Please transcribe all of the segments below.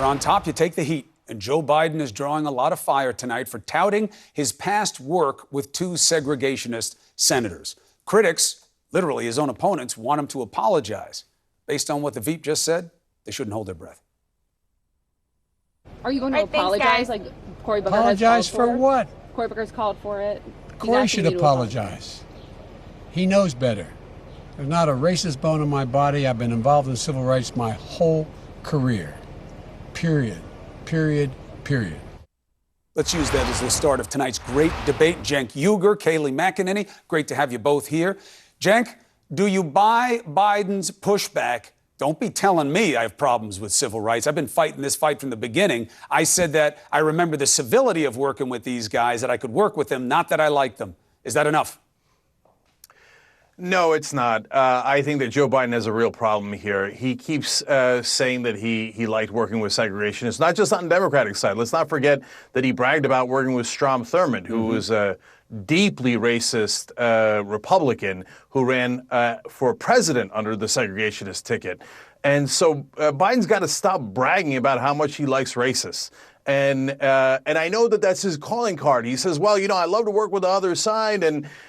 You're on top, you take the heat. And Joe Biden is drawing a lot of fire tonight for touting his past work with two segregationist senators. Critics, literally his own opponents, want him to apologize. Based on what the Veep just said, they shouldn't hold their breath. Are you going to apologize like Cory Booker apologize has called for what? Cory Booker's called for it. Cory should apologize. He knows better. There's not a racist bone in my body. I've been involved in civil rights my whole career. Period. Period. Period. Let's use that as the start of tonight's great debate. Cenk Uygur, Kayleigh McEnany, great to have you both here. Cenk, do you buy Biden's pushback? Don't be telling me I have problems with civil rights. I've been fighting this fight from the beginning. I said that I remember the civility of working with these guys, that I could work with them, not that I like them. Is that enough? No, it's not. I think that Joe Biden has a real problem here. He keeps saying that he liked working with segregationists, not just on the Democratic side. Let's not forget that he bragged about working with Strom Thurmond, who was a deeply racist Republican who ran for president under the segregationist ticket. And so Biden's got to stop bragging about how much he likes racists. And I know that that's his calling card. He says, well, you know, I love to work with the other side.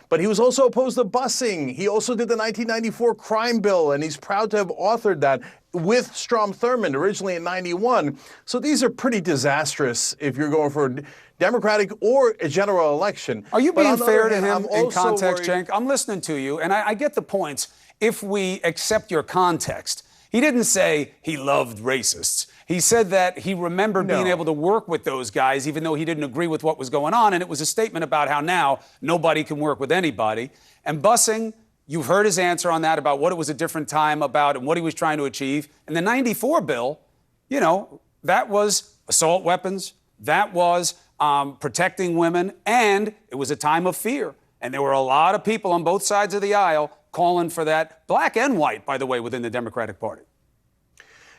But he was also opposed to busing. He also did the 1994 crime bill, and he's proud to have authored that with Strom Thurmond originally in 91. So these are pretty disastrous if you're going for a Democratic or a general election. Are you being fair to him in context, Cenk? I'm listening to you, and I get the points if we accept your context. He didn't say he loved racists. He said that he remembered being able to work with those guys, even though he didn't agree with what was going on. And it was a statement about how now nobody can work with anybody. And busing, you've heard his answer on that about what it was a different time about and what he was trying to achieve. And the 94 bill, you know, that was assault weapons. That was protecting women. And it was a time of fear. And there were a lot of people on both sides of the aisle calling for that, black and white, by the way, within the Democratic Party.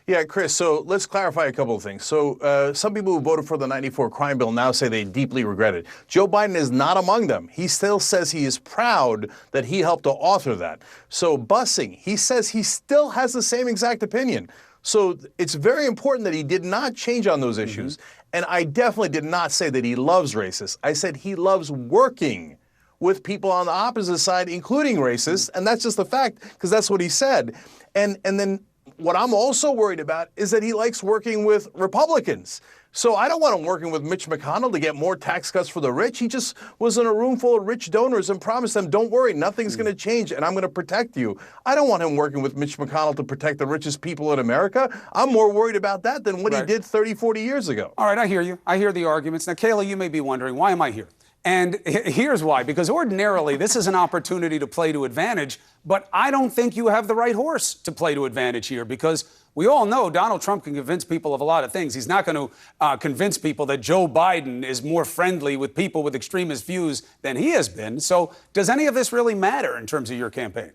Yeah, Chris, so let's clarify a couple of things. So some people who voted for the 94 crime bill now say they deeply regret it. Joe Biden is not among them. He still says he is proud that he helped to author that. So busing, he says he still has the same exact opinion. So it's very important that he did not change on those issues. And I definitely did not say that he loves racists. I said he loves working with people on the opposite side, including racists. And that's just a fact, because that's what he said. And then what I'm also worried about is that he likes working with Republicans. So I don't want him working with Mitch McConnell to get more tax cuts for the rich. He just was in a room full of rich donors and promised them, don't worry, nothing's going to change and I'm going to protect you. I don't want him working with Mitch McConnell to protect the richest people in America. I'm more worried about that than what he did 30, 40 years ago. All right, I hear you. I hear the arguments. Now, Kayleigh, you may be wondering, why am I here? And here's why, because ordinarily this is an opportunity to play to advantage, but I don't think you have the right horse to play to advantage here, because we all know Donald Trump can convince people of a lot of things. He's not going to convince people that Joe Biden is more friendly with people with extremist views than he has been. So does any of this really matter in terms of your campaign?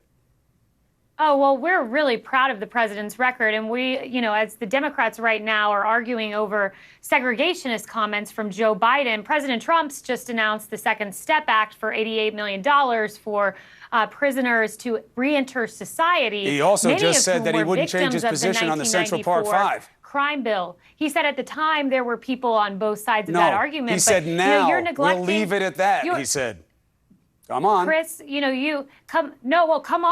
Oh, well, we're really proud of the president's record. And we, you know, as the Democrats right now are arguing over segregationist comments from Joe Biden, President Trump's just announced the Second Step Act for $88 million for prisoners to reenter society. He also just said that he wouldn't change his position on the Central Park Five crime bill. He said at the time there were people on both sides of that argument. He said now, you're neglecting, we'll leave it at that, he said. Come on. Chris, come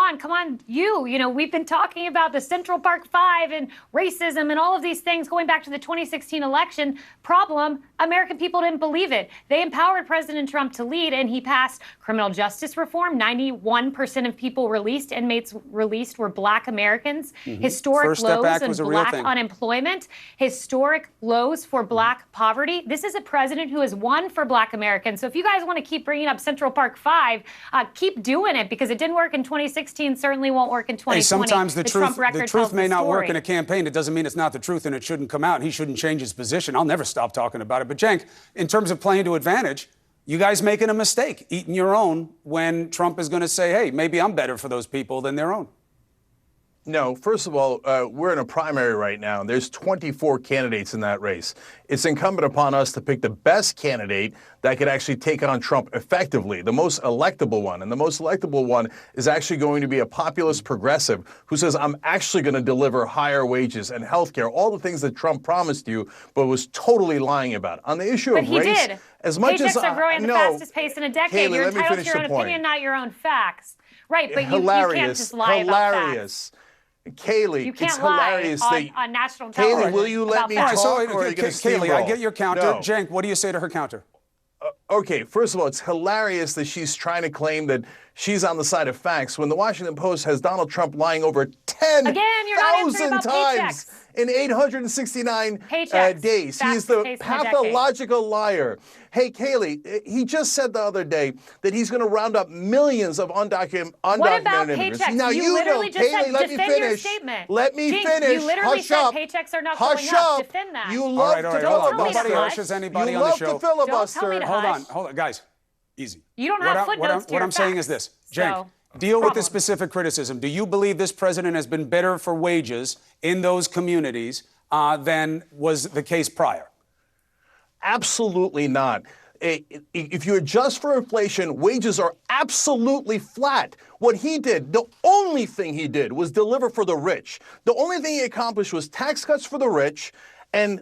on. You know, we've been talking about the Central Park Five and racism and all of these things going back to the 2016 election. Problem, American people didn't believe it. They empowered President Trump to lead, and he passed criminal justice reform. 91% of people released, inmates released, were Black Americans. Historic lows in Black unemployment. Historic lows for Black poverty. This is a president who has won for Black Americans. So if you guys want to keep bringing up Central Park Five, keep doing it, because it didn't work in 2016, certainly won't work in 2020. Hey, sometimes the truth may not work in a campaign. It doesn't mean it's not the truth and it shouldn't come out. And he shouldn't change his position. I'll never stop talking about it. But Cenk, in terms of playing to advantage, you guys making a mistake, eating your own when Trump is going to say, hey, maybe I'm better for those people than their own. No, first of all, we're in a primary right now. There's 24 candidates in that race. It's incumbent upon us to pick the best candidate that could actually take on Trump effectively, the most electable one. And the most electable one is actually going to be a populist progressive who says, I'm actually going to deliver higher wages and health care, all the things that Trump promised you, but was totally lying about. On the issue of race, did. as much Paychecks as are growing at the fastest pace in a decade. Kayleigh, You're let me entitled to finish your the own point. opinion, not your own facts. Right, but you can't just lie hilarious. about facts. Kayleigh, You can't it's lie hilarious on national television. Kayleigh, will you let me talk, or are you going to Kayleigh, I get your counter. No. Cenk, what do you say to her counter? Okay, first of all, it's hilarious that she's trying to claim that she's on the side of facts when the Washington Post has Donald Trump lying over 10,000 times in 869 days. He is the pathological liar. Hey, Kayleigh, he just said the other day that he's going to round up millions of undocumented What about immigrants. paychecks? Now, you literally just Kayleigh, said, let me defend finish. your statement. Let me Cenk, finish. You literally Hush said up. paychecks are not Hush going up. up. Defend that. You All love right, to hold on. filibuster. Nobody hushes anybody you on the love show. to filibuster. Don't tell me to Hold on, guys. Easy. You don't have footnotes to What your I'm saying is facts. this. Cenk, So, deal with problem. this specific criticism. Do you believe this president has been better for wages in those communities than was the case prior? Absolutely not. If you adjust for inflation, wages are absolutely flat. What he did, the only thing he did was deliver for the rich. The only thing he accomplished was tax cuts for the rich, and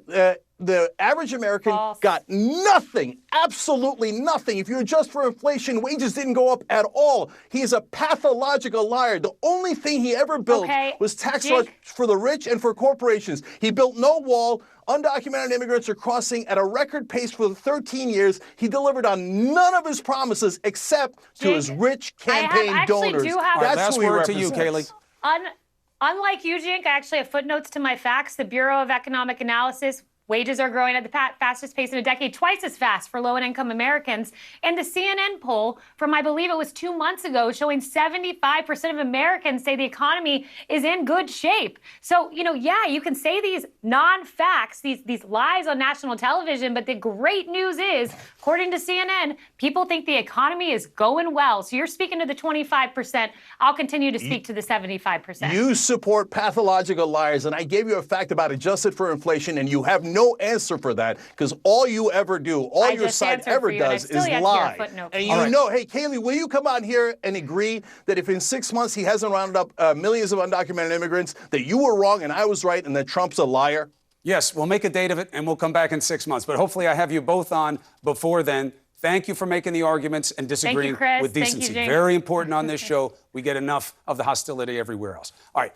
the average American got nothing, absolutely nothing. If you adjust for inflation, wages didn't go up at all. He is a pathological liar. The only thing he ever built was tax cuts for the rich and for corporations. He built no wall. Undocumented immigrants are crossing at a record pace for 13 years. He delivered on none of his promises except to his rich campaign donors. That's who he represents. Last word to you, Kayleigh. Unlike you, Cenk, I actually have footnotes to my facts. The Bureau of Economic Analysis, wages are growing at the fastest pace in a decade, twice as fast for low and income Americans. And the CNN poll from, I believe it was 2 months ago, showing 75% of Americans say the economy is in good shape. So, yeah, you can say these non-facts, these lies on national television, but the great news is, according to CNN, people think the economy is going well. So you're speaking to the 25%. I'll continue to speak to the 75%. You support pathological liars, and I gave you a fact about adjusted for inflation, and you have no answer for that, because all you ever do, all your side ever does is lie. And you know, hey, Kayleigh, will you come on here and agree that if in 6 months he hasn't rounded up millions of undocumented immigrants, that you were wrong and I was right and that Trump's a liar? Yes, we'll make a date of it and we'll come back in 6 months. But hopefully I have you both on before then. Thank you for making the arguments and disagreeing with decency. Very important on this show. We get enough of the hostility everywhere else. All right.